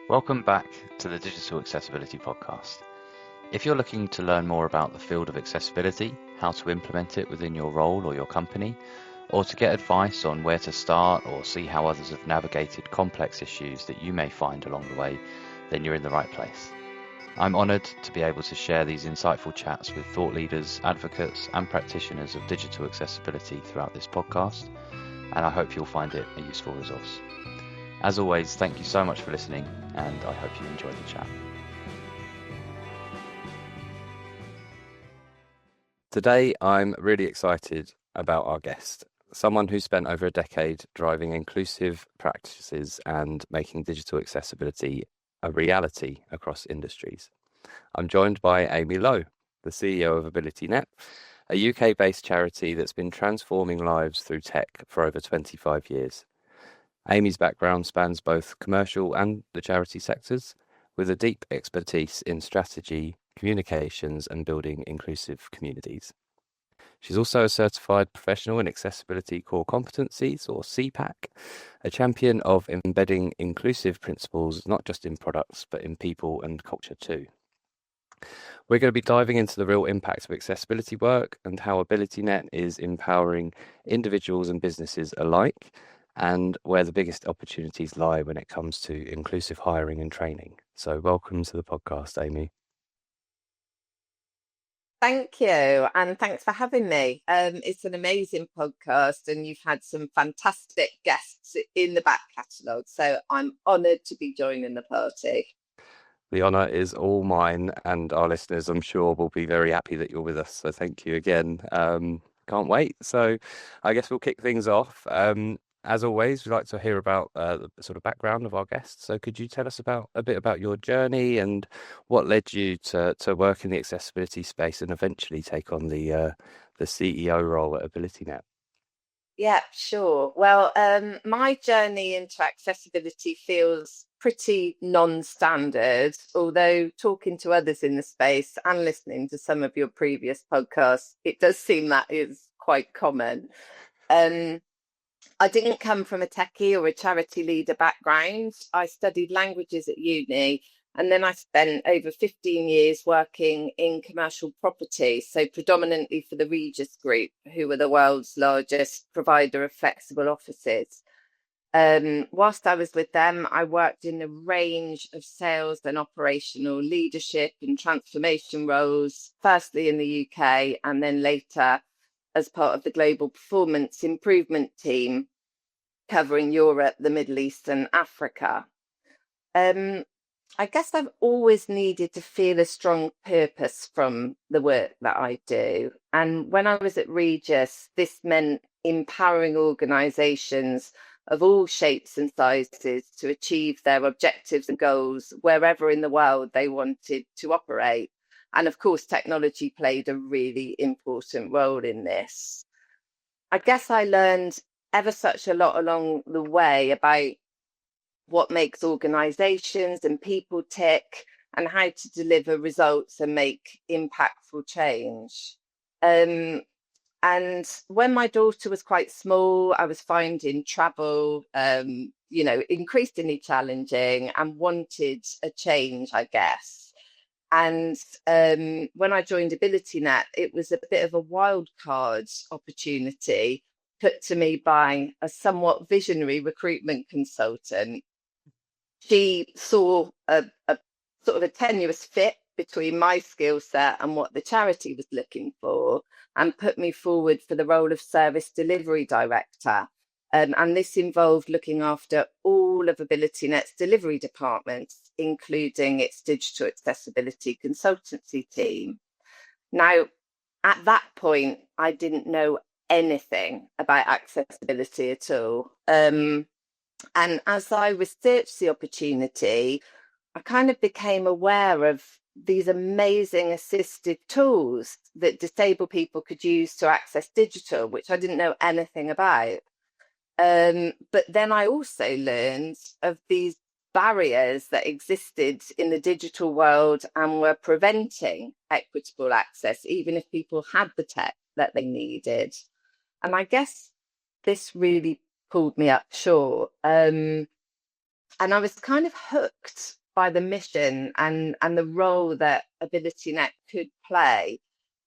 Welcome back to the Digital Accessibility Podcast. If you're looking to learn more about the field of accessibility, how to implement it within your role or your company, or to get advice on where to start or see how others have navigated complex issues that you may find along the way, then you're in the right place. I'm honoured to be able to share these insightful chats with thought leaders, advocates, and practitioners of digital accessibility throughout this podcast, and I hope you'll find it a useful resource. As always, thank you so much for listening, and I hope you enjoy the chat. Today, I'm really excited about our guest, someone who spent over a decade driving inclusive practices and making digital accessibility a reality across industries. I'm joined by Amy Lowe, the CEO of AbilityNet, a UK-based charity that's been transforming lives through tech for over 25 years. Amy's background spans both commercial and the charity sectors, with a deep expertise in strategy, communications, and building inclusive communities. She's also a certified professional in accessibility core competencies, or CPAC, a champion of embedding inclusive principles not just in products but in people and culture too. We're going to be diving into the real impact of accessibility work and how AbilityNet is empowering individuals and businesses alike, and where the biggest opportunities lie when it comes to inclusive hiring and training. So welcome to the podcast, Amy. Thank you, and thanks for having me. It's an amazing podcast, and you've had some fantastic guests in the back catalogue, so I'm honoured to be joining the party. The honour is all mine, and our listeners, I'm sure, will be very happy that you're with us. So thank you again. Can't wait. So I guess we'll kick things off. As always, we like to hear about the sort of background of our guests. So could you tell us a bit about your journey and what led you to work in the accessibility space and eventually take on the CEO role at AbilityNet? Yeah, sure. Well, my journey into accessibility feels pretty non-standard, although talking to others in the space and listening to some of your previous podcasts, it does seem that is quite common. I didn't come from a techie or a charity leader background. I studied languages at uni, and then I spent over 15 years working in commercial property, so predominantly for the Regis Group, who are the world's largest provider of flexible offices. Whilst I was with them, I worked in a range of sales and operational leadership and transformation roles, firstly in the UK and then later as part of the global performance improvement team covering Europe, the Middle East, and Africa. I guess I've always needed to feel a strong purpose from the work that I do. And when I was at Regis, this meant empowering organisations of all shapes and sizes to achieve their objectives and goals wherever in the world they wanted to operate. And of course, technology played a really important role in this. I guess I learned ever such a lot along the way about what makes organizations and people tick and how to deliver results and make impactful change. And when my daughter was quite small, I was finding travel, increasingly challenging and wanted a change, I guess. And when I joined AbilityNet, it was a bit of a wild card opportunity put to me by a somewhat visionary recruitment consultant. She saw a sort of a tenuous fit between my skill set and what the charity was looking for, and put me forward for the role of service delivery director. And this involved looking after all of AbilityNet's delivery departments, including its digital accessibility consultancy team. Now, at that point, I didn't know anything about accessibility at all. And as I researched the opportunity, I kind of became aware of these amazing assistive tools that disabled people could use to access digital, which I didn't know anything about. But then I also learned of these barriers that existed in the digital world and were preventing equitable access, even if people had the tech that they needed. And I guess this really pulled me up short. And I was kind of hooked by the mission and the role that AbilityNet could play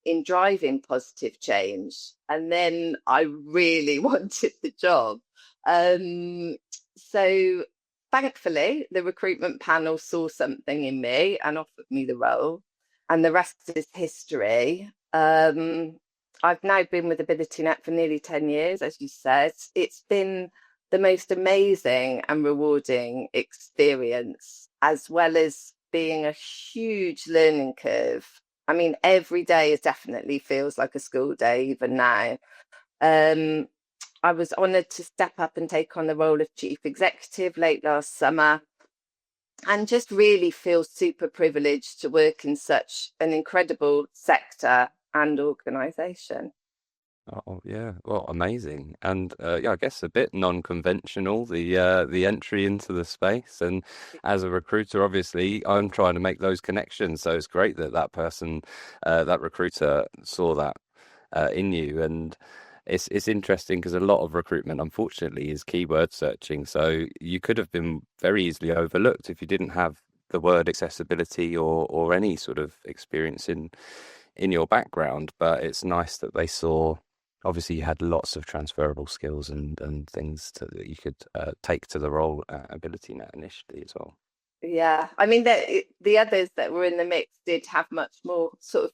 in driving positive change. And then I really wanted the job. Um, so thankfully, the recruitment panel saw something in me and offered me the role. And the rest is history. I've now been with AbilityNet for nearly 10 years, as you said. It's been the most amazing and rewarding experience, as well as being a huge learning curve. I mean, every day is definitely feels like a school day, even now. Um, I was honoured to step up and take on the role of chief executive late last summer, and just really feel super privileged to work in such an incredible sector and organisation. Oh yeah, well, amazing, and yeah, I guess a bit non-conventional the entry into the space. And as a recruiter, obviously, I'm trying to make those connections. So it's great that that person, that recruiter, saw that in you. And it's interesting because a lot of recruitment, unfortunately, is keyword searching. So you could have been very easily overlooked if you didn't have the word accessibility or any sort of experience in your background. But it's nice that they saw. Obviously, you had lots of transferable skills and things that you could take to the role at AbilityNet initially as well. Yeah, I mean the others that were in the mix did have much more sort of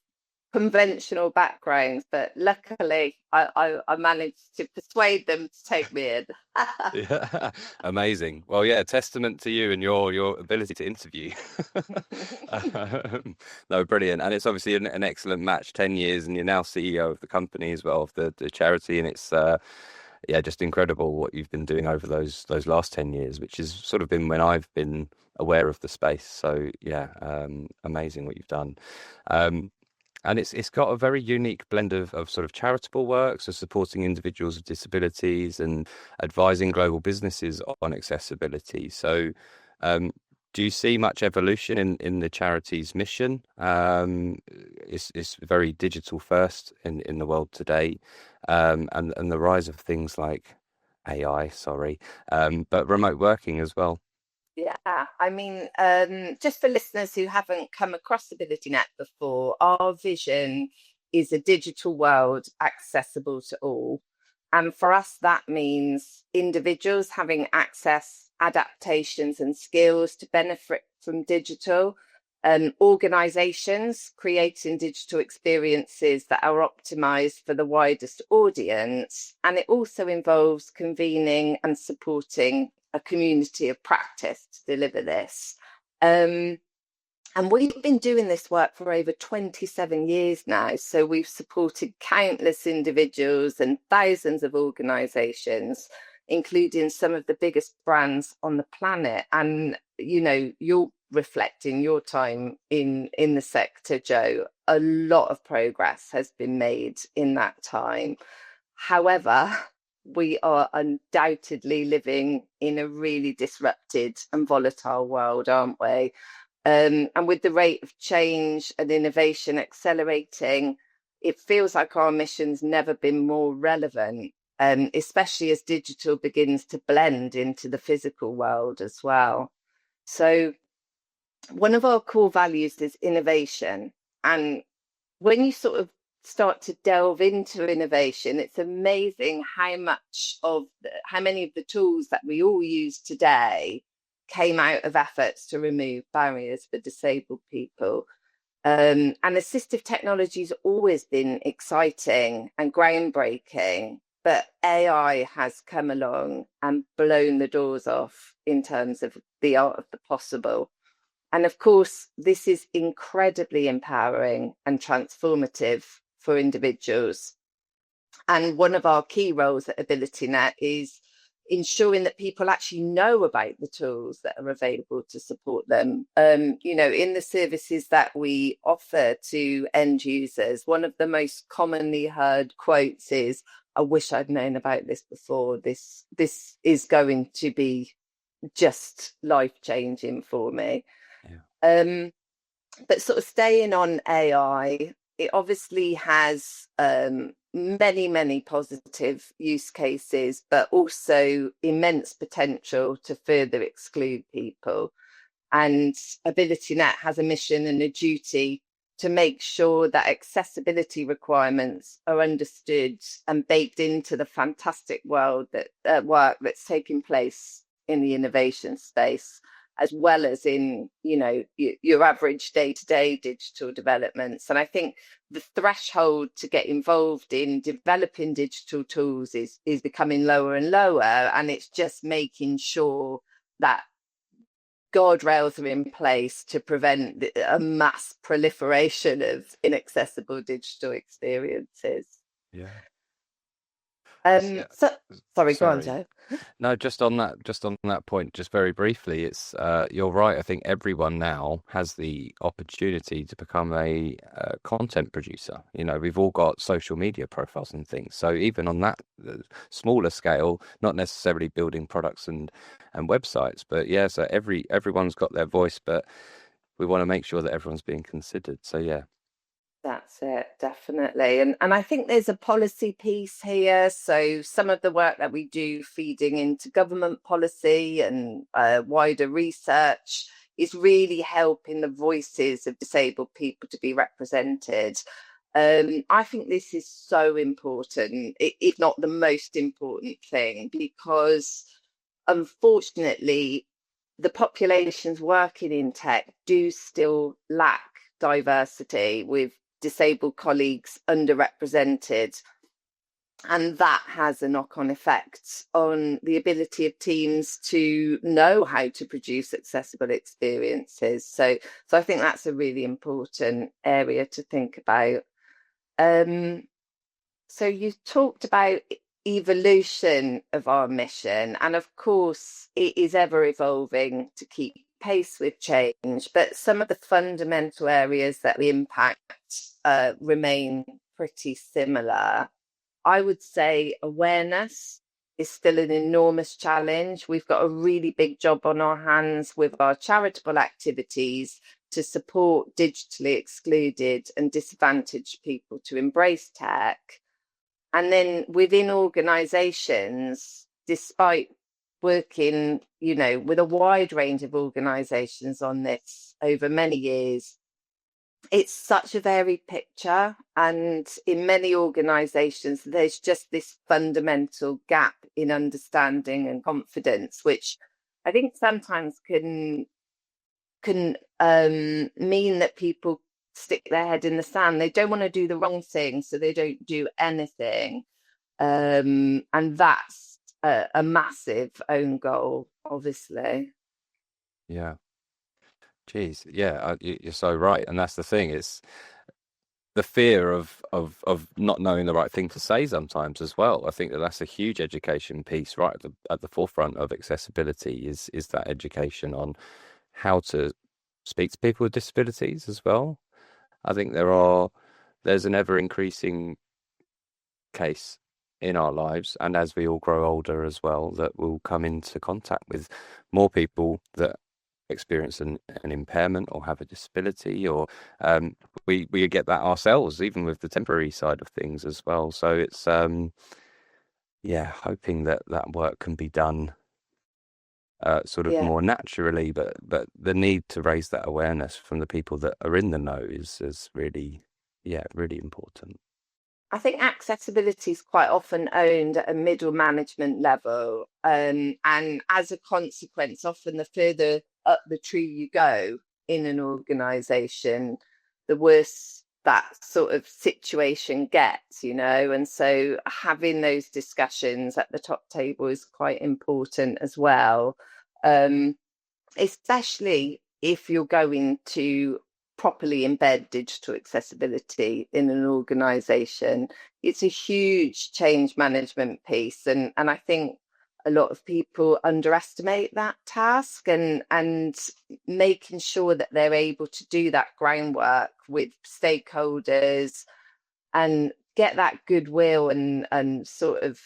conventional backgrounds, but luckily I managed to persuade them to take me in. Yeah, amazing. Well, yeah, testament to you and your ability to interview. No, brilliant, and it's obviously an excellent match. 10 years, and you're now CEO of the company as well, of the charity, and it's yeah, just incredible what you've been doing over those last 10 years, which has sort of been when I've been aware of the space. So yeah, amazing what you've done. Um, and it's got a very unique blend of sort of charitable work, so supporting individuals with disabilities and advising global businesses on accessibility. So, do you see much evolution in the charity's mission? It's very digital first in the world today, and the rise of things like AI, sorry, but remote working as well. Yeah, I mean, just for listeners who haven't come across AbilityNet before, our vision is a digital world accessible to all. And for us, that means individuals having access, adaptations, and skills to benefit from digital, organizations creating digital experiences that are optimized for the widest audience. And it also involves convening and supporting a community of practice to deliver this. Um, and we've been doing this work for over 27 years now. So we've supported countless individuals and thousands of organizations, including some of the biggest brands on the planet. And, you know, you're reflecting your time in the sector, Joe. A lot of progress has been made in that time. However, we are undoubtedly living in a really disrupted and volatile world, aren't we? And with the rate of change and innovation accelerating, it feels like our mission's never been more relevant, especially as digital begins to blend into the physical world as well. So, one of our core values is innovation. And when you sort of start to delve into innovation, it's amazing how many of the tools that we all use today came out of efforts to remove barriers for disabled people. And assistive technology's always been exciting and groundbreaking, but AI has come along and blown the doors off in terms of the art of the possible. And of course, this is incredibly empowering and transformative for individuals. And one of our key roles at AbilityNet is ensuring that people actually know about the tools that are available to support them. In the services that we offer to end users, one of the most commonly heard quotes is, "I wish I'd known about this before. This is going to be just life changing for me." Yeah. Um, but sort of staying on AI, it obviously has many, many positive use cases, but also immense potential to further exclude people. And AbilityNet has a mission and a duty to make sure that accessibility requirements are understood and baked into the fantastic world that work that's taking place in the innovation space, as well as in, you know, your average day-to-day digital developments. And I think the threshold to get involved in developing digital tools is becoming lower and lower, and it's just making sure that guardrails are in place to prevent a mass proliferation of inaccessible digital experiences. Yeah. Yeah. So sorry, go on, Sorry. Joe. No, just on that point, just very briefly, it's you're right. I think everyone now has the opportunity to become a content producer. You know, we've all got social media profiles and things. So even on that smaller scale, not necessarily building products and websites, but yeah, so everyone's got their voice, but we want to make sure that everyone's being considered. So yeah, That's it, definitely. And I think there's a policy piece here. So some of the work that we do feeding into government policy and wider research is really helping the voices of disabled people to be represented. I think this is so important, if not the most important thing, because unfortunately, the populations working in tech do still lack diversity, with disabled colleagues underrepresented. And that has a knock-on effect on the ability of teams to know how to produce accessible experiences. So I think that's a really important area to think about. Um, so you talked about evolution of our mission, and of course, it is ever evolving to keep pace with change. But some of the fundamental areas that we impact remain pretty similar. I would say awareness is still an enormous challenge. We've got a really big job on our hands with our charitable activities to support digitally excluded and disadvantaged people to embrace tech. And then within organizations, despite working, you know, with a wide range of organizations on this over many years, it's such a varied picture. And in many organizations, there's just this fundamental gap in understanding and confidence, which I think sometimes can mean that people stick their head in the sand. They don't want to do the wrong thing, so they don't do anything. And that's a massive own goal, obviously. yeah. Geez, yeah, you're so right, and that's the thing. It's the fear of not knowing the right thing to say sometimes as well. I think that that's a huge education piece right at the forefront of accessibility is that education on how to speak to people with disabilities as well. I think Yeah, there's an ever increasing case in our lives, and as we all grow older as well, that we'll come into contact with more people that experience an impairment or have a disability, or we get that ourselves, even with the temporary side of things as well. So it's yeah, hoping that that work can be done sort of yeah. more naturally, but the need to raise that awareness from the people that are in the know is really, yeah, really important. I think accessibility is quite often owned at a middle management level. And as a consequence, often the further up the tree you go in an organization, the worse that sort of situation gets, you know. And so having those discussions at the top table is quite important as well. Um, Especially if you're going to properly embed digital accessibility in an organization. It's a huge change management piece. And I think a lot of people underestimate that task, and making sure that they're able to do that groundwork with stakeholders and get that goodwill and sort of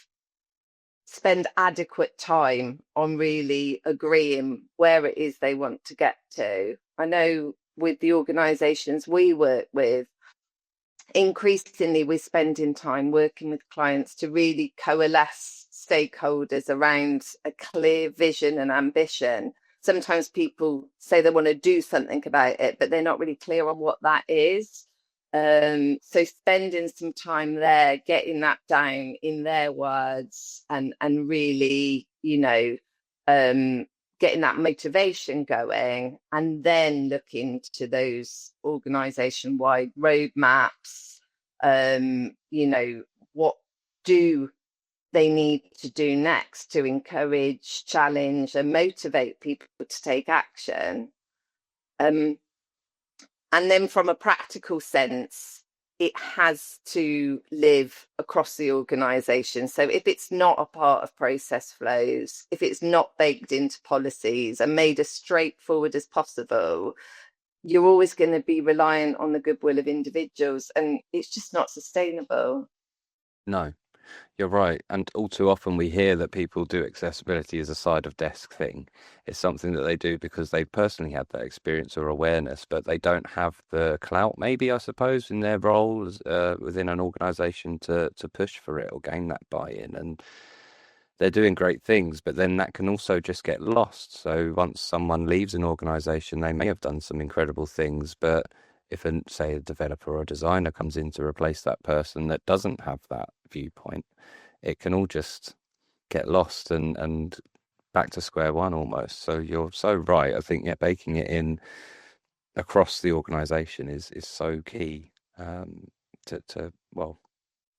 spend adequate time on really agreeing where it is they want to get to. I know with the organisations we work with, increasingly we're spending time working with clients to really coalesce stakeholders around a clear vision and ambition. Sometimes people say they want to do something about it, but they're not really clear on what that is. So spending some time there, getting that down in their words, and really, um, getting that motivation going, and then looking to those organization wide roadmaps. What do they need to do next to encourage, challenge, and motivate people to take action? Um, and then from a practical sense, it has to live across the organization. So if it's not a part of process flows, if it's not baked into policies and made as straightforward as possible, you're always going to be reliant on the goodwill of individuals, and it's just not sustainable. No, you're right. And all too often we hear that people do accessibility as a side of desk thing. It's something that they do because they've personally had that experience or awareness, but they don't have the clout, maybe, I suppose, in their role as, within an organization to push for it or gain that buy-in. And they're doing great things, but then that can also just get lost. So once someone leaves an organization, they may have done some incredible things, but if, say, a developer or a designer comes in to replace that person that doesn't have that viewpoint, it can all just get lost and back to square one almost. So you're so right. I think, yeah, baking it in across the organization is so key, to well,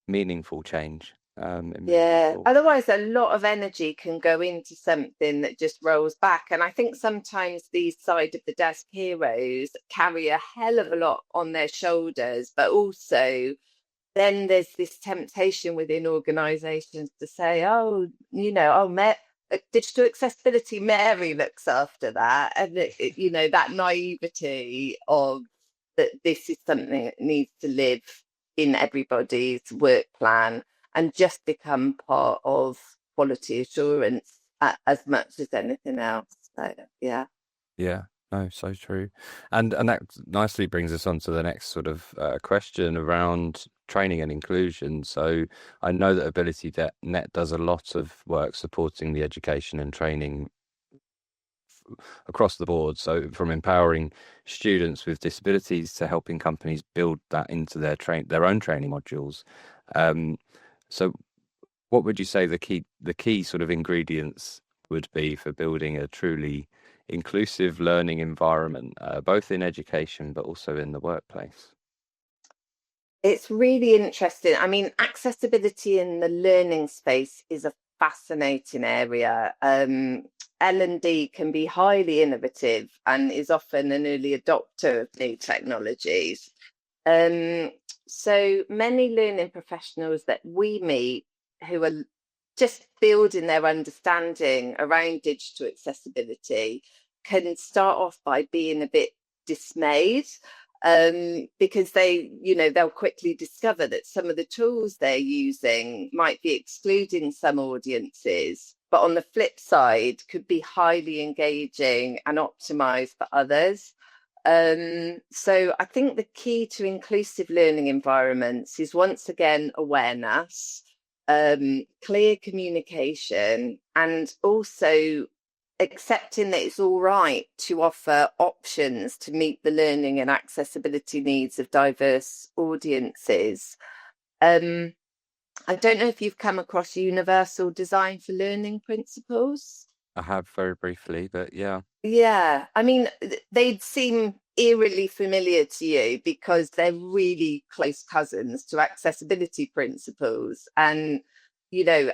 meaningful change, and moving Yeah, forward. otherwise a lot of energy can go into something that just rolls back. And I think sometimes these side of the desk heroes carry a hell of a lot on their shoulders, but also then there's this temptation within organizations to say, oh, digital accessibility, Mary looks after that. And, that naivety of that this is something that needs to live in everybody's work plan and just become part of quality assurance as much as anything else. So, yeah. Yeah, no, so true. And that nicely brings us on to the next sort of question around training and inclusion. So I know that AbilityNet does a lot of work supporting the education and training across the board. So from empowering students with disabilities to helping companies build that into their own training modules. Um, so what would you say the key sort of ingredients would be for building a truly inclusive learning environment, both in education but also in the workplace? It's really interesting. I mean, accessibility in the learning space is a fascinating area. L&D can be highly innovative and is often an early adopter of new technologies. Um, so many learning professionals that we meet who are just building their understanding around digital accessibility can start off by being a bit dismayed, because they'll quickly discover that some of the tools they're using might be excluding some audiences, but on the flip side, could be highly engaging and optimized for others. So I think the key to inclusive learning environments is once again awareness, clear communication, and also accepting that it's all right to offer options to meet the learning and accessibility needs of diverse audiences. Um, I don't know if you've come across universal design for learning principles. I have very briefly, but yeah. Yeah, I mean, they'd seem eerily familiar to you because they're really close cousins to accessibility principles. And,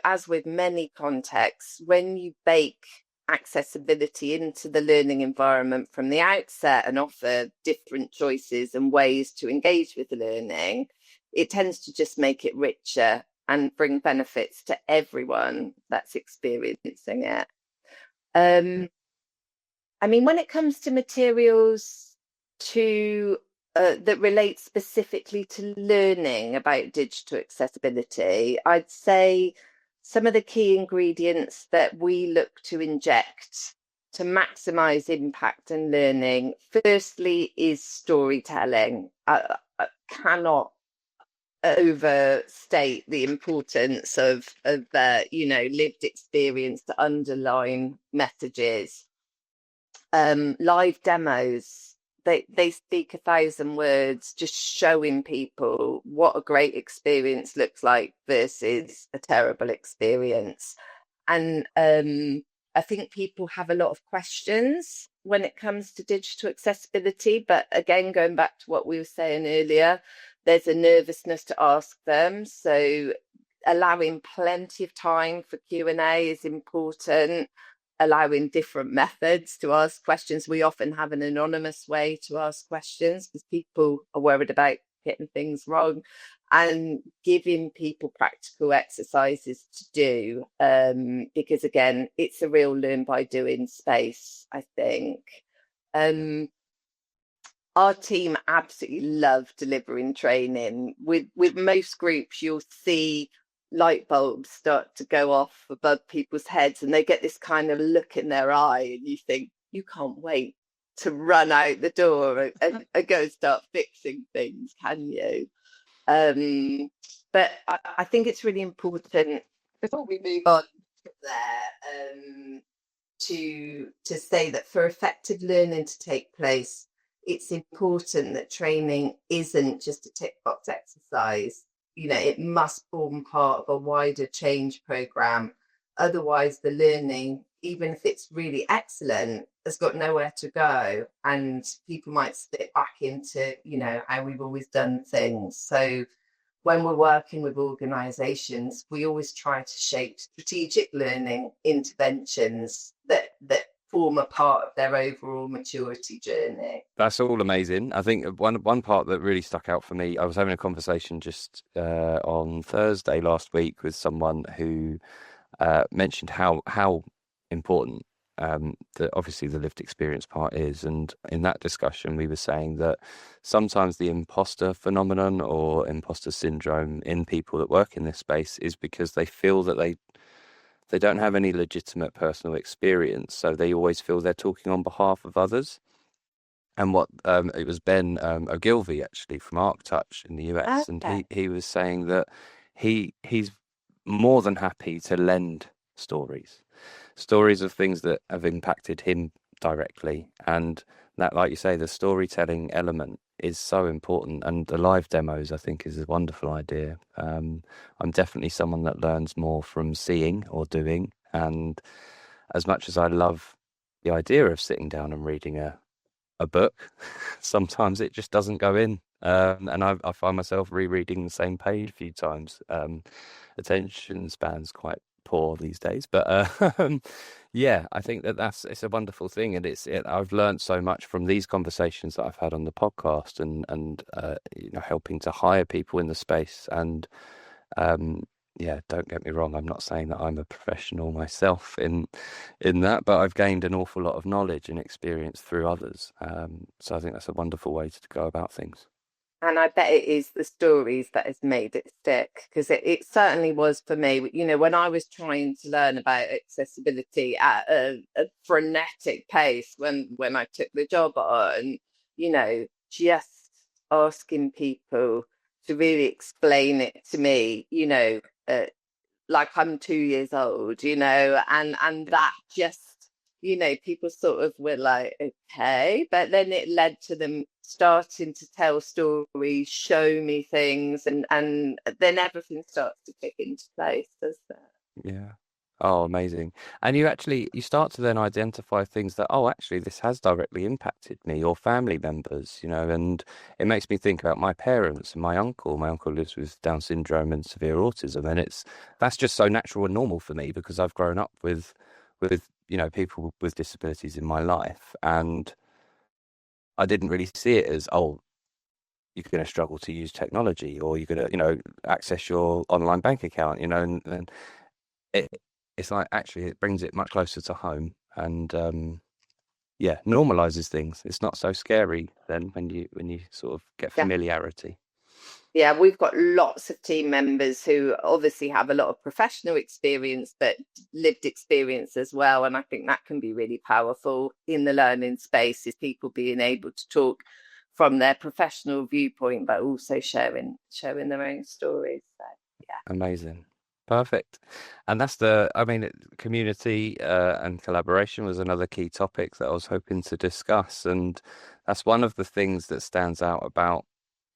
as with many contexts, when you bake accessibility into the learning environment from the outset and offer different choices and ways to engage with the learning, it tends to just make it richer and bring benefits to everyone that's experiencing it. Um, I mean, when it comes to materials to that relate specifically to learning about digital accessibility, I'd say some of the key ingredients that we look to inject to maximize impact and learning, firstly, is storytelling. I cannot overstate the importance of lived experience to underline messages. Live demos, they speak a thousand words, just showing people what a great experience looks like versus a terrible experience. And I think people have a lot of questions when it comes to digital accessibility. But again, going back to what we were saying earlier, there's a nervousness to ask them. So allowing plenty of time for Q&A is important, allowing different methods to ask questions. We often have an anonymous way to ask questions because people are worried about getting things wrong, and giving people practical exercises to do, because again, it's a real learn by doing space, I think. Um, our team absolutely love delivering training. With most groups, you'll see light bulbs start to go off above people's heads, and they get this kind of look in their eye, and you think, you can't wait to run out the door and go start fixing things, can you? Um, but I think it's really important before we move on from there, to say that for effective learning to take place, it's important that training isn't just a tick box exercise. You know, it must form part of a wider change program. Otherwise, the learning, even if it's really excellent, has got nowhere to go, and people might slip back into, how we've always done things. So when we're working with organisations, we always try to shape strategic learning interventions that form a part of their overall maturity journey. That's all amazing. I think one part that really stuck out for me, I was having a conversation just on Thursday last week with someone who mentioned how important obviously the lived experience part is, and in that discussion we were saying that sometimes the imposter phenomenon or imposter syndrome in people that work in this space is because they feel that they don't have any legitimate personal experience, so they always feel they're talking on behalf of others. And what it was Ben Ogilvy actually from ArcTouch in the US, and Okay. he was saying that he's more than happy to lend stories of things that have impacted him directly, and that, like you say, the storytelling element is so important. And the live demos, I think, is a wonderful idea. I'm definitely someone that learns more from seeing or doing, and as much as I love the idea of sitting down and reading a book, sometimes it just doesn't go in. And I find myself rereading the same page a few times. Attention span's quite poor these days, but yeah, I think it's a wonderful thing, and I've learned so much from these conversations that I've had on the podcast, and helping to hire people in the space. And yeah, don't get me wrong, I'm not saying that I'm a professional myself in that, but I've gained an awful lot of knowledge and experience through others. So I think that's a wonderful way to go about things. And I bet it is the stories that has made it stick, because it certainly was for me. When I was trying to learn about accessibility at a frenetic pace when I took the job on, just asking people to really explain it to me, like I'm 2 years old, and Yeah. that just, people sort of were like, okay, but then it led to them starting to tell stories, show me things, and then everything starts to fit into place, doesn't it? Yeah. Oh, amazing. And you start to then identify things that, oh, actually, this has directly impacted me or family members, and it makes me think about my parents and my uncle. My uncle lives with Down syndrome and severe autism, and that's just so natural and normal for me because I've grown up with people with disabilities in my life, and I didn't really see it as, oh, you're going to struggle to use technology, or you're going to, access your online bank account, and it, it's like actually it brings it much closer to home, and yeah, normalizes things. It's not so scary then when you sort of get Yeah. familiarity. Yeah, we've got lots of team members who obviously have a lot of professional experience, but lived experience as well. And I think that can be really powerful in the learning space, is people being able to talk from their professional viewpoint, but also showing their own stories. So yeah, Amazing. Perfect. And I mean, community and collaboration was another key topic that I was hoping to discuss. And that's one of the things that stands out about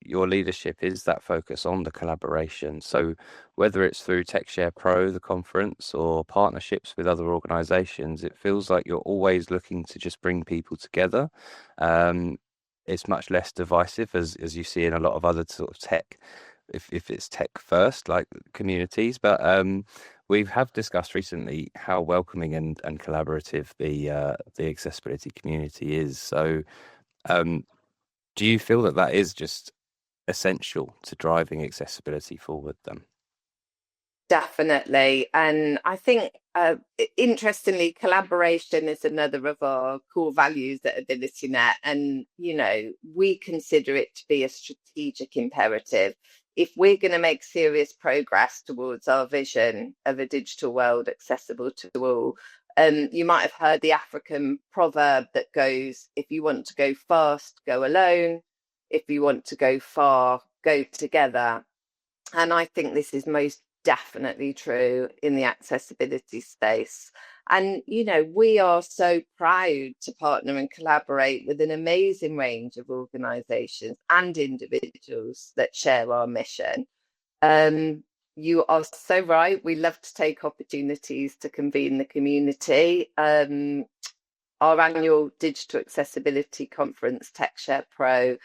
your leadership is that focus on the collaboration. So whether it's through TechShare Pro, the conference, or partnerships with other organizations, it feels like you're always looking to just bring people together. Um, it's much less divisive as you see in a lot of other sort of tech if it's tech first, like communities. But we have discussed recently how welcoming and collaborative the accessibility community is. So, um, do you feel that that is just essential to driving accessibility forward then? definitely. And I think, interestingly, collaboration is another of our core values at AbilityNet. And, we consider it to be a strategic imperative. If we're going to make serious progress towards our vision of a digital world accessible to all, you might have heard the African proverb that goes, if you want to go fast, go alone. If you want to go far, go together. And I think this is most definitely true in the accessibility space. And, we are so proud to partner and collaborate with an amazing range of organisations and individuals that share our mission. Um, you are so right. We love to take opportunities to convene the community. Our annual digital accessibility conference, TechShare Pro,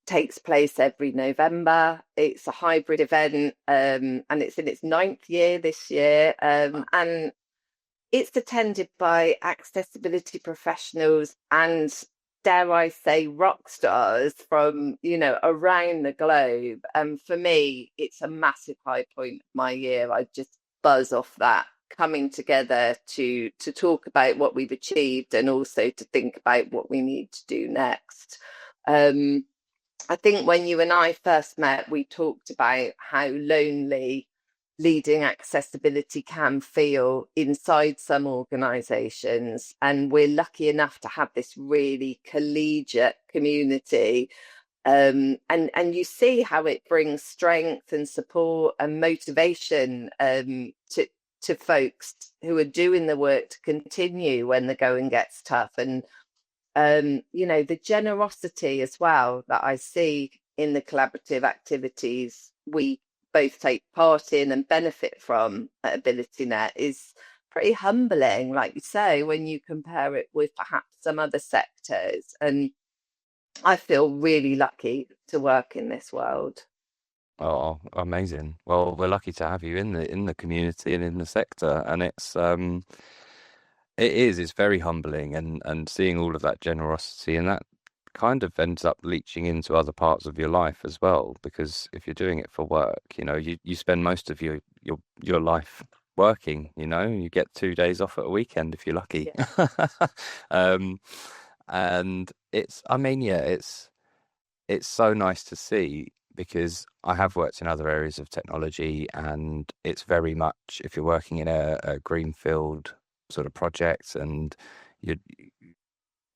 takes place every November. It's a hybrid event, and it's in its ninth year this year. And it's attended by accessibility professionals and, dare I say, rock stars from, around the globe. And for me, it's a massive high point of my year. I just buzz off that, coming together to talk about what we've achieved and also to think about what we need to do next. Um, I think when you and I first met, we talked about how lonely leading accessibility can feel inside some organisations. And we're lucky enough to have this really collegiate community. And you see how it brings strength and support and motivation to folks who are doing the work to continue when the going gets tough. And the generosity as well that I see in the collaborative activities we both take part in and benefit from at AbilityNet is pretty humbling, like you say, when you compare it with perhaps some other sectors. And I feel really lucky to work in this world. Oh, amazing. Well, we're lucky to have you in the community and in the sector. And it's very humbling and seeing all of that generosity and that kind of ends up leaching into other parts of your life as well. Because if you're doing it for work, you spend most of your life working, you get 2 days off at a weekend if you're lucky. Yeah. Um, and I mean, yeah, it's so nice to see because I have worked in other areas of technology, and it's very much if you're working in a greenfield sort of project and you're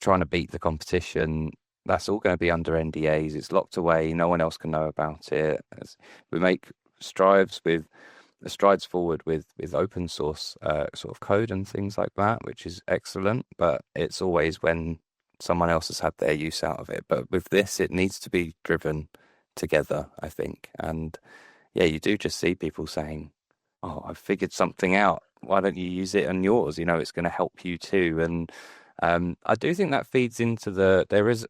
trying to beat the competition, that's all going to be under NDAs. It's locked away. No one else can know about it. We make strides with strides forward with open source sort of code and things like that, which is excellent. But it's always when someone else has had their use out of it. But with this, it needs to be driven together, I think. And yeah, you do just see people saying, "Oh, I've figured something out. Why don't you use it on yours? It's going to help you too." And I do think that feeds into there is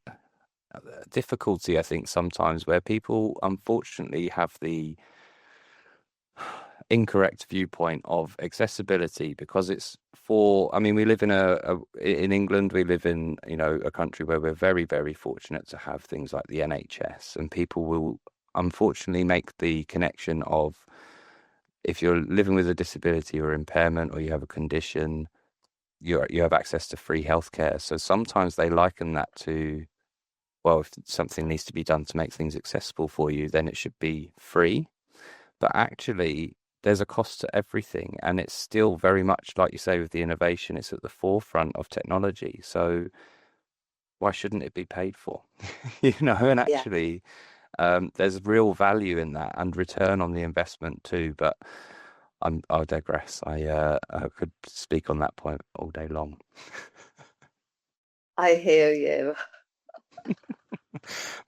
a difficulty, I think, sometimes where people unfortunately have the incorrect viewpoint of accessibility because I mean, we live in England, we live in, a country where we're very, very fortunate to have things like the NHS, and people will unfortunately make the connection of if you're living with a disability or impairment or you have a condition, you have access to free healthcare. So sometimes they liken that to, well, if something needs to be done to make things accessible for you, then it should be free. But actually, there's a cost to everything, and it's still very much like you say with the innovation, it's at the forefront of technology. So why shouldn't it be paid for? And Yeah, actually, there's real value in that and return on the investment too. But I'll digress. I could speak on that point all day long. I hear you.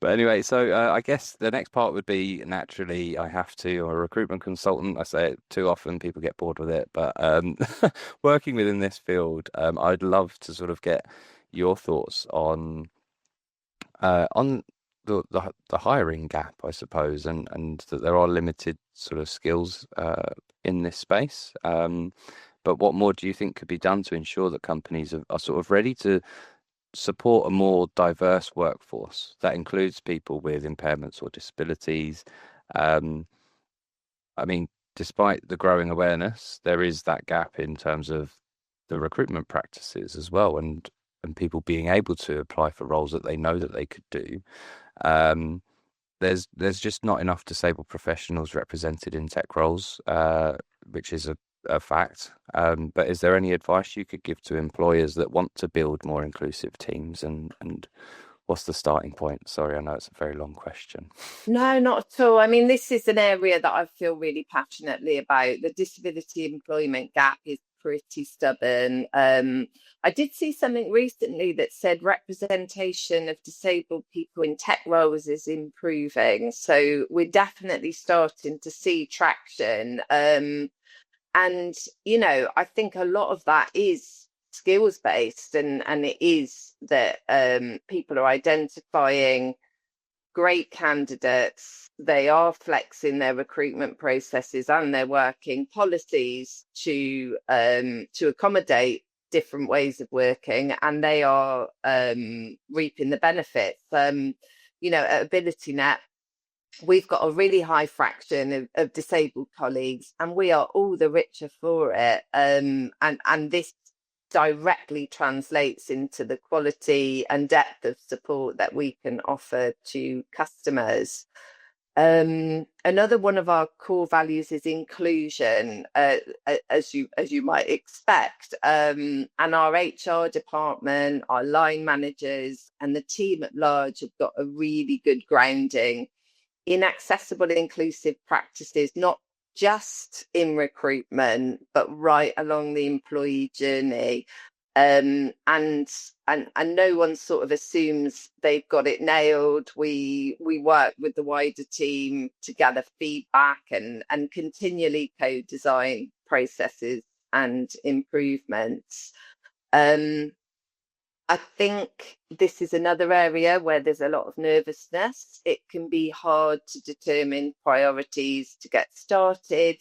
But anyway, so I guess the next part would be naturally I have to. I'm a recruitment consultant. I say it too often, people get bored with it. But working within this field, I'd love to sort of get your thoughts on the hiring gap, I suppose, and that there are limited sort of skills in this space. But what more do you think could be done to ensure that companies are sort of ready to support a more diverse workforce that includes people with impairments or disabilities? Um, I mean, despite the growing awareness, there is that gap in terms of the recruitment practices as well, and people being able to apply for roles that they know that they could do. Um, there's just not enough disabled professionals represented in tech roles, which is a fact. But is there any advice you could give to employers that want to build more inclusive teams, and what's the starting point? Sorry, I know it's a very long question. No, not at all. I mean, this is an area that I feel really passionately about. The disability employment gap is pretty stubborn. I did see something recently that said representation of disabled people in tech roles is improving. So we're definitely starting to see traction. And, I think a lot of that is skills based, and it is that people are identifying great candidates. They are flexing their recruitment processes and their working policies to accommodate different ways of working, and they are reaping the benefits. At AbilityNet, we've got a really high fraction of disabled colleagues, and we are all the richer for it. And this directly translates into the quality and depth of support that we can offer to customers. Another one of our core values is inclusion, as you might expect. And our HR department, our line managers, and the team at large have got a really good grounding in accessible, inclusive practices, not just in recruitment, but right along the employee journey. And no one sort of assumes they've got it nailed. We work with the wider team to gather feedback and continually co-design processes and improvements. Um, I think this is another area where there's a lot of nervousness. It can be hard to determine priorities to get started.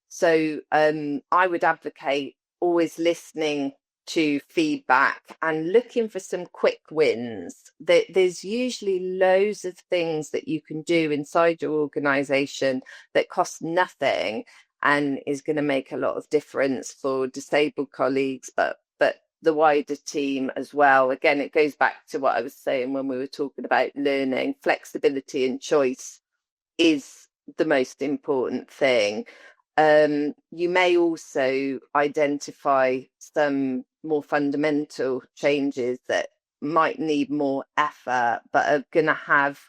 So I would advocate always listening to feedback and looking for some quick wins. There's usually loads of things that you can do inside your organization that cost nothing and is going to make a lot of difference for disabled colleagues, but the wider team as well. Again, it goes back to what I was saying when we were talking about learning. Flexibility and choice is the most important thing. You may also identify some more fundamental changes that might need more effort, but are going to have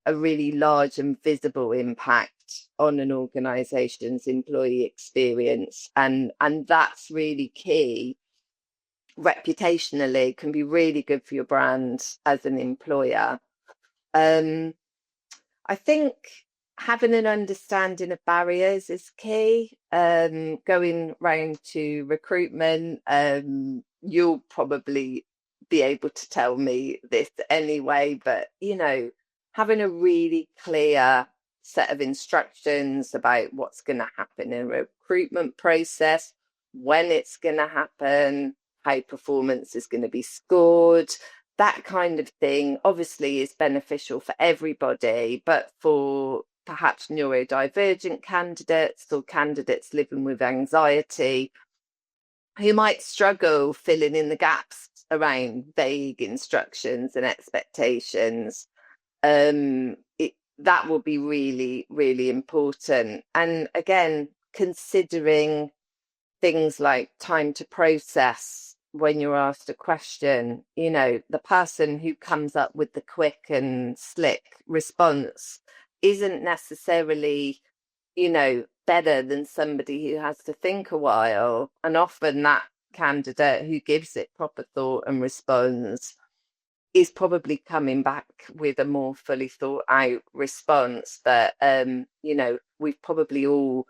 a really large and visible impact on an organization's employee experience. And that's really key. Reputationally can be really good for your brand as an employer. Um, I think having an understanding of barriers is key. Going round to recruitment, you'll probably be able to tell me this anyway, but having a really clear set of instructions about what's going to happen in a recruitment process, when it's going to happen, how performance is going to be scored, that kind of thing obviously is beneficial for everybody, but for perhaps neurodivergent candidates or candidates living with anxiety who might struggle filling in the gaps around vague instructions and expectations, that will be really, really important. And again, considering things like time to process when you're asked a question, the person who comes up with the quick and slick response isn't necessarily, better than somebody who has to think a while. And often that candidate who gives it proper thought and responds is probably coming back with a more fully thought out response. But we've probably all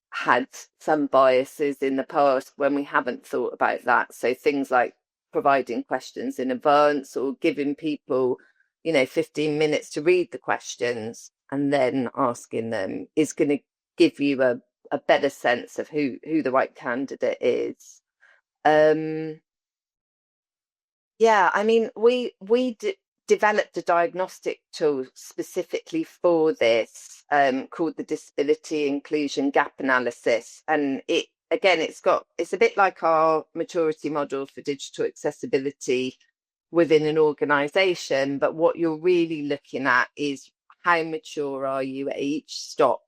had some biases in the past when we haven't thought about that. So things like providing questions in advance or giving people, 15 minutes to read the questions and then asking them is going to give you a better sense of who the right candidate is. Um, yeah, I mean, we developed a diagnostic tool specifically for this, called the Disability Inclusion Gap Analysis, and it's a bit like our maturity model for digital accessibility within an organization, but what you're really looking at is how mature are you at each stop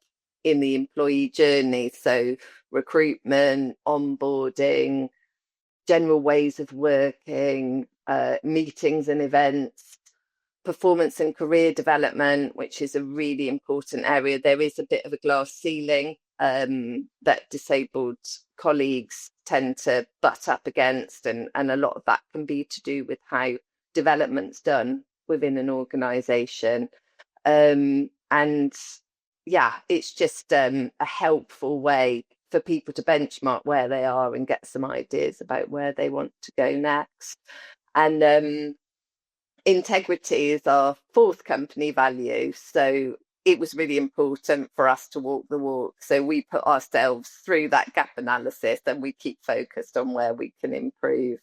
in the employee journey, so recruitment, onboarding, general ways of working, meetings and events, performance and career development, which is a really important area. There is a bit of a glass ceiling that disabled colleagues tend to butt up against, and a lot of that can be to do with how development's done within an organisation. And yeah, it's just a helpful way for people to benchmark where they are and get some ideas about where they want to go next. And integrity is our fourth company value. So it was really important for us to walk the walk. So we put ourselves through that gap analysis and we keep focused on where we can improve.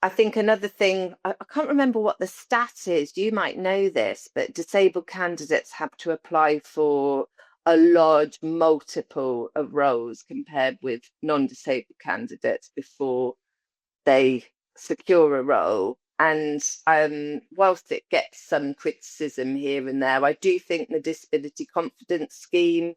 I think another thing, I can't remember what the stat is, you might know this, but disabled candidates have to apply for a large multiple of roles compared with non-disabled candidates before they secure a role. And whilst it gets some criticism here and there, I do think the disability confidence scheme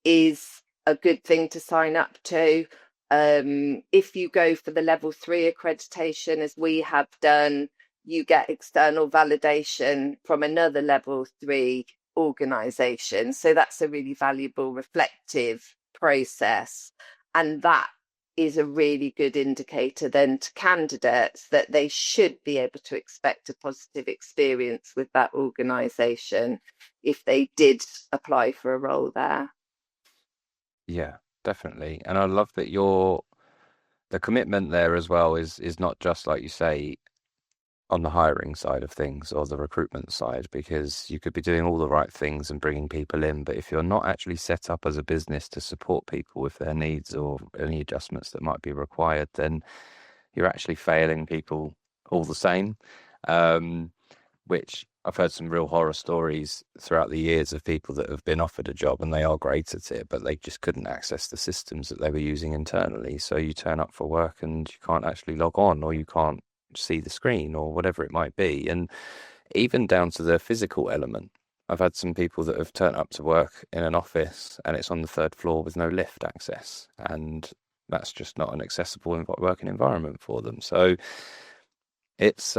is a good thing to sign up to. If you go for the level 3 accreditation, as we have done, you get external validation from another level 3 organisation. So that's a really valuable reflective process. And that is a really good indicator then to candidates that they should be able to expect a positive experience with that organisation if they did apply for a role there. Yeah, definitely. And I love that the commitment there as well is not just like you say on the hiring side of things or the recruitment side, because you could be doing all the right things and bringing people in, but if you're not actually set up as a business to support people with their needs or any adjustments that might be required, then you're actually failing people all the same. Um, which I've heard some real horror stories throughout the years of people that have been offered a job and they are great at it, but they just couldn't access the systems that they were using internally. So you turn up for work and you can't actually log on, or you can't see the screen, or whatever it might be. And even down to the physical element. I've had some people that have turned up to work in an office and it's on the third floor with no lift access, and that's just not an accessible working environment for them. So it's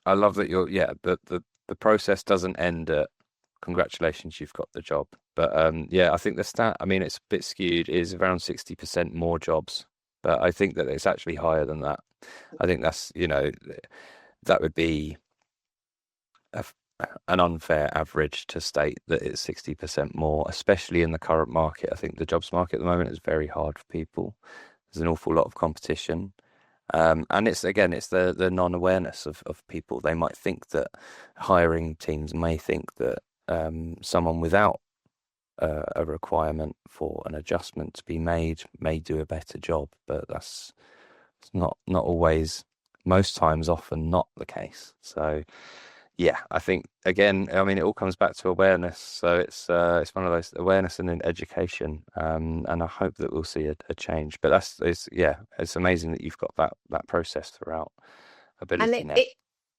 I love that the process doesn't end at congratulations, you've got the job. But yeah, I think the stat, I mean, it's a bit skewed, is around 60% more jobs. But I think that it's actually higher than that. I think that's, that would be a, an unfair average to state that it's 60% more, especially in the current market. I think the jobs market at the moment is very hard for people. There's an awful lot of competition. And it's the non-awareness of people. They might think that hiring teams may think that someone without a requirement for an adjustment to be made may do a better job, but that's not always, most times, often not the case. So yeah, I think again, I mean, it all comes back to awareness. So it's one of those, awareness and then education, and I hope that we'll see a change. But it's amazing that you've got that process throughout And AbilityNet.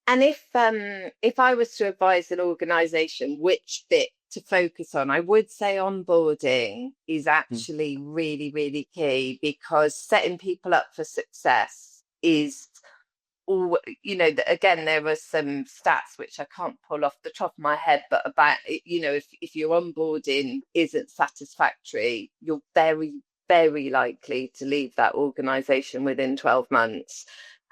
and if I was to advise an organisation which bit to focus on, I would say onboarding is Mm. actually really, really key, because setting people up for success is all, again, there are some stats which I can't pull off the top of my head, but about, if your onboarding isn't satisfactory, you're very, very likely to leave that organization within 12 months.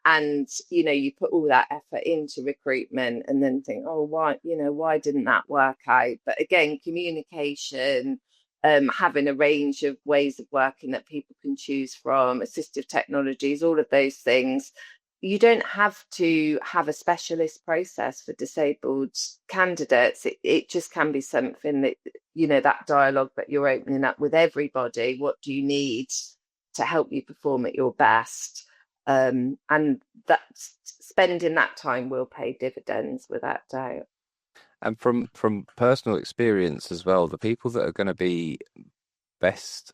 And, you put all that effort into recruitment and then think, oh, why didn't that work out? But again, communication, having a range of ways of working that people can choose from, assistive technologies, all of those things. You don't have to have a specialist process for disabled candidates. It just can be something that, that dialogue that you're opening up with everybody. What do you need to help you perform at your best? And that spending that time will pay dividends without doubt. And from personal experience as well, the people that are going to be best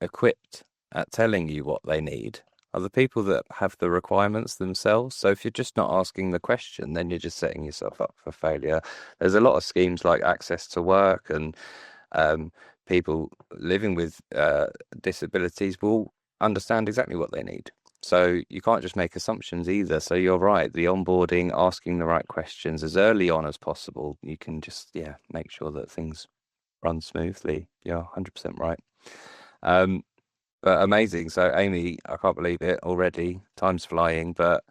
equipped at telling you what they need are the people that have the requirements themselves. So if you're just not asking the question, then you're just setting yourself up for failure. There's a lot of schemes like access to work, and people living with disabilities will understand exactly what they need. So you can't just make assumptions either. So you're right, the onboarding, asking the right questions as early on as possible, you can just, yeah, make sure that things run smoothly. Yeah, 100% right. Um, but amazing. So, Amy, I can't believe it already. Time's flying. But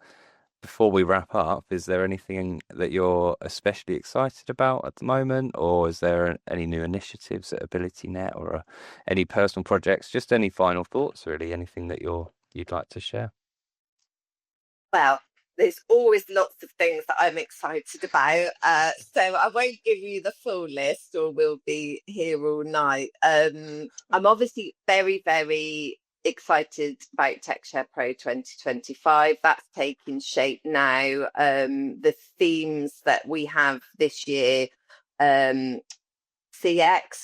before we wrap up, is there anything that you're especially excited about at the moment, or is there any new initiatives at AbilityNet, or any personal projects? Just any final thoughts, really? Anything that you'd like to share? Well, there's always lots of things that I'm excited about. So I won't give you the full list or we'll be here all night. I'm obviously very, very excited about TechShare Pro 2025. That's taking shape now. The themes that we have this year, CX,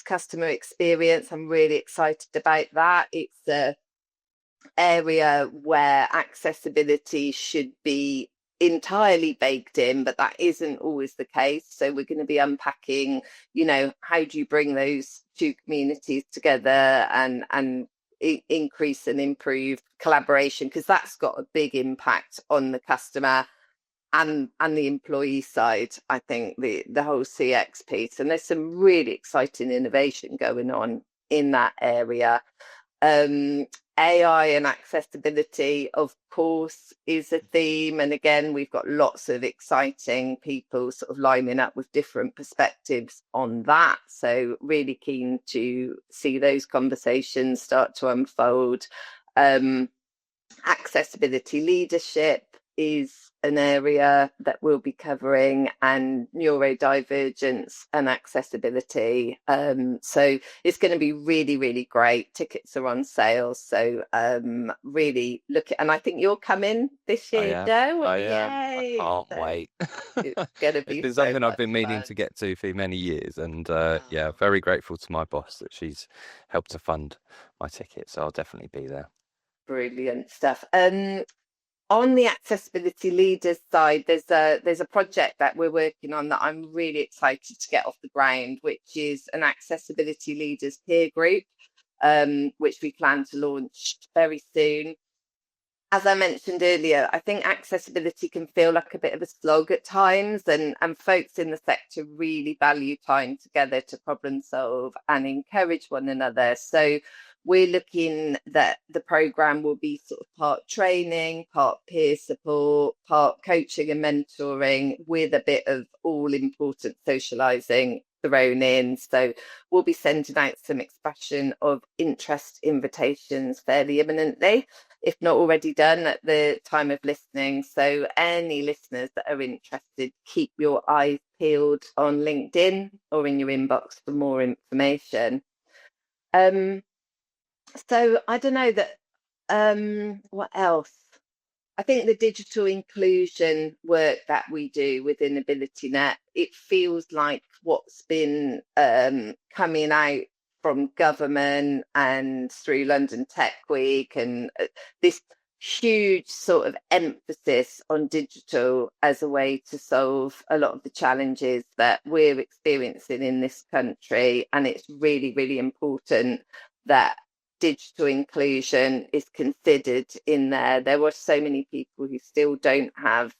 customer experience, I'm really excited about that. It's a area where accessibility should be entirely baked in, but that isn't always the case. So we're going to be unpacking, how do you bring those two communities together and increase and improve collaboration, because that's got a big impact on the customer and the employee side. I think the whole CX piece, and there's some really exciting innovation going on in that area. um, AI and accessibility, of course, is a theme. And again, we've got lots of exciting people sort of lining up with different perspectives on that. So, really keen to see those conversations start to unfold. Um, Accessibility leadership is an area that we'll be covering, and neurodivergence and accessibility. So it's going to be really, really great. Tickets are on sale. So really look at, and I think you're coming this I year, am. Joe. I am. I Yay. can't So wait. it's going to It's be been so something I've much been meaning fun. to get to for many years. And yeah, Oh, very grateful to my boss that she's helped to fund my ticket. So I'll definitely be there. brilliant stuff. On the accessibility leaders side, there's a project that we're working on that I'm really excited to get off the ground, which is an accessibility leaders peer group, which we plan to launch very soon. As I mentioned earlier, I think accessibility can feel like a bit of a slog at times, and folks in the sector really value time together to problem solve and encourage one another. So we're looking that the program will be sort of part training, part peer support, part coaching and mentoring, with a bit of all important socializing thrown in. So we'll be sending out some expression of interest invitations fairly imminently, if not already done at the time of listening. So any listeners that are interested, keep your eyes peeled on LinkedIn or in your inbox for more information. Um, so I don't know that what else? I think the digital inclusion work that we do within AbilityNet, it feels like what's been coming out from government and through London Tech Week, and this huge sort of emphasis on digital as a way to solve a lot of the challenges that we're experiencing in this country. And it's really, really important that digital inclusion is considered in there. There were so many people who still don't have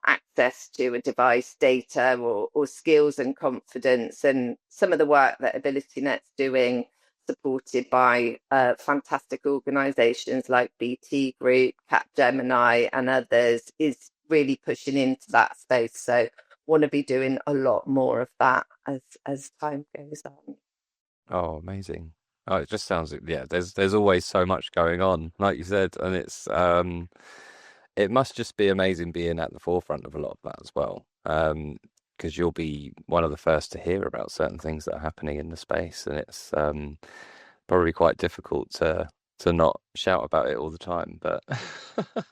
access to a device, data, or skills and confidence. And some of the work that AbilityNet's doing, supported by fantastic organisations like BT Group, Capgemini, and others, is really pushing into that space. So, want to be doing a lot more of that as time goes on. Oh, amazing. Oh, it just sounds, yeah, there's always so much going on, like you said, and it must just be amazing being at the forefront of a lot of that as well. Because you'll be one of the first to hear about certain things that are happening in the space, and it's probably quite difficult to not shout about it all the time. But no,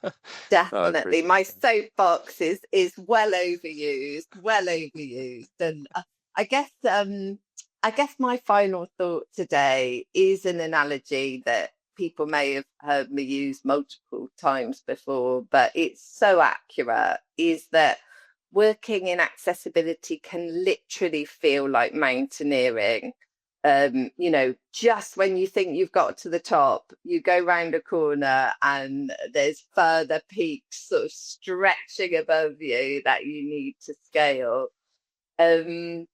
I Definitely, appreciate my it. soapbox is well overused, and I guess I guess my final thought today is an analogy that people may have heard me use multiple times before, but it's so accurate. Is that working in accessibility can literally feel like mountaineering. Just when you think you've got to the top, you go round a corner and there's further peaks sort of stretching above you that you need to scale. Um,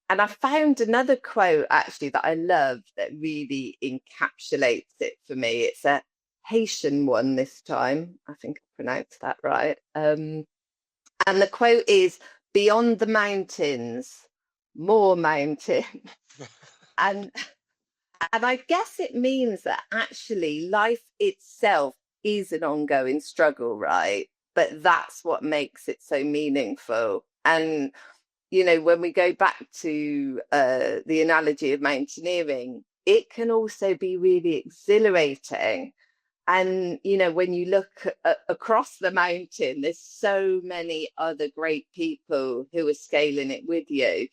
and I found another quote actually that I love that really encapsulates it for me. It's a Haitian one this time. I think I pronounced that right. And the quote is, "Beyond the mountains, more mountains." And And I guess it means that actually life itself is an ongoing struggle, right? But that's what makes it so meaningful. And, when we go back to the analogy of mountaineering, it can also be really exhilarating. And, when you look across the mountain, there's so many other great people who are scaling it with you.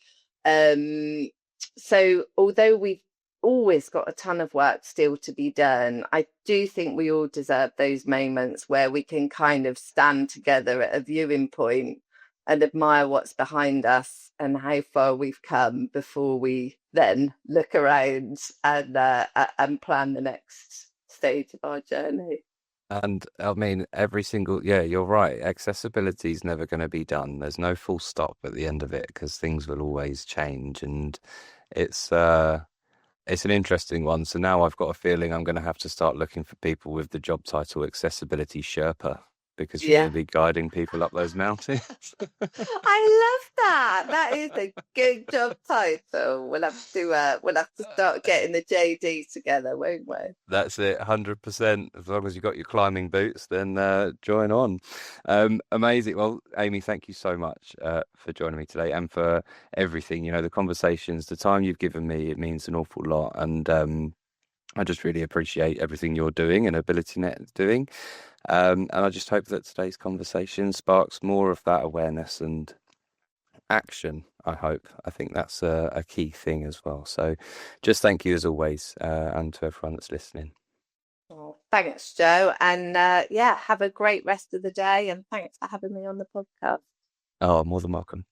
Um, so, although we've always got a ton of work still to be done, I do think we all deserve those moments where we can kind of stand together at a viewing point and admire what's behind us and how far we've come before we then look around and plan the next stage of our journey. And I mean, yeah, you're right. Accessibility is never going to be done. There's no full stop at the end of it because things will always change, and it's uh, it's an interesting one. So now I've got a feeling I'm going to have to start looking for people with the job title Accessibility Sherpa because you're going to Yeah. be guiding people up those mountains. I love that. That is a good job title. We'll have to start getting the JD together, won't we? That's it, 100%. As long as you've got your climbing boots, then join on. Amazing. Well, Amy, thank you so much for joining me today and for everything. The conversations, the time you've given me, it means an awful lot. And I just really appreciate everything you're doing and AbilityNet is doing. And I just hope that today's conversation sparks more of that awareness and action, I hope. I think that's a key thing as well. So just thank you as always, and to everyone that's listening. Oh, thanks, Joe. And yeah, have a great rest of the day. And thanks for having me on the podcast. Oh, more than welcome.